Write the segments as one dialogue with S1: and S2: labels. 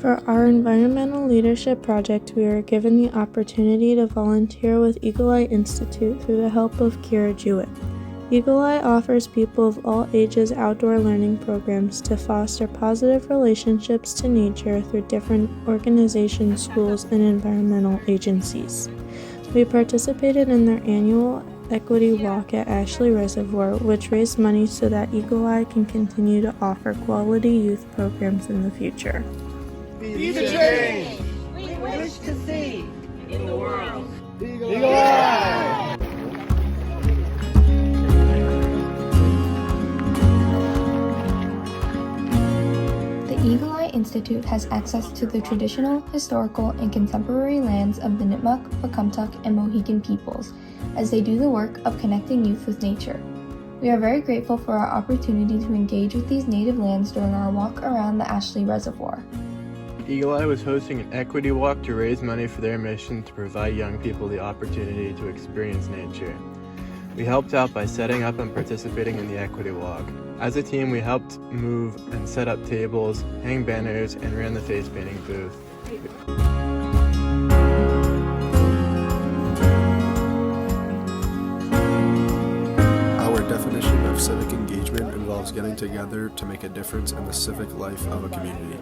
S1: For our environmental leadership project, we were given the opportunity to volunteer with Eagle Eye Institute through the help of Kira Jewett. Eagle Eye offers people of all ages outdoor learning programs to foster positive relationships to nature through different organizations, schools, and environmental agencies. We participated in their annual Equity Walk at Ashley Reservoir, which raised money so that Eagle Eye can continue to offer quality youth programs in the future.
S2: Be the change we wish to see in the world. Eagle Eye!
S3: The Eagle Eye Institute has access to the traditional, historical, and contemporary lands of the Nipmuc, Pocumtuck, and Mohegan peoples, as they do the work of connecting youth with nature. We are very grateful for our opportunity to engage with these native lands during our walk around the Ashley Reservoir.
S4: Eagle Eye was hosting an equity walk to raise money for their mission to provide young people the opportunity to experience nature. We helped out by setting up and participating in the equity walk. As a team, we helped move and set up tables, hang banners, and ran the face painting booth.
S5: Our definition of civic engagement involves getting together to make a difference in the civic life of a community.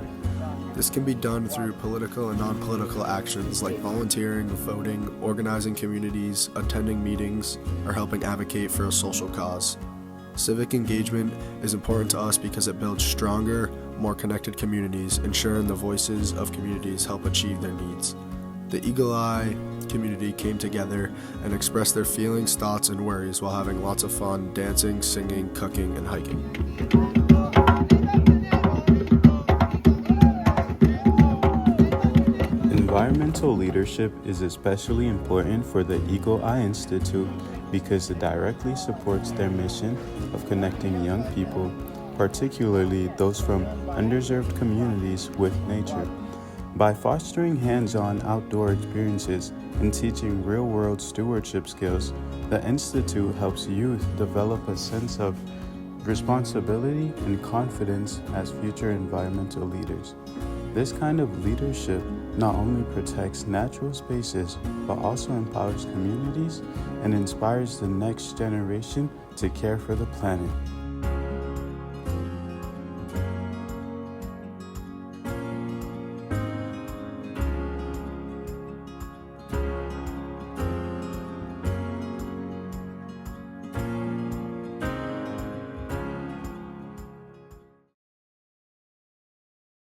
S5: This can be done through political and non-political actions like volunteering, voting, organizing communities, attending meetings, or helping advocate for a social cause. Civic engagement is important to us because it builds stronger, more connected communities, ensuring the voices of communities help achieve their needs. The Eagle Eye community came together and expressed their feelings, thoughts, and worries while having lots of fun dancing, singing, cooking, and hiking.
S6: Environmental leadership is especially important for the Eagle Eye Institute because it directly supports their mission of connecting young people, particularly those from underserved communities, with nature. By fostering hands-on outdoor experiences and teaching real-world stewardship skills, the Institute helps youth develop a sense of responsibility and confidence as future environmental leaders. This kind of leadership not only protects natural spaces, but also empowers communities and inspires the next generation to care for the planet.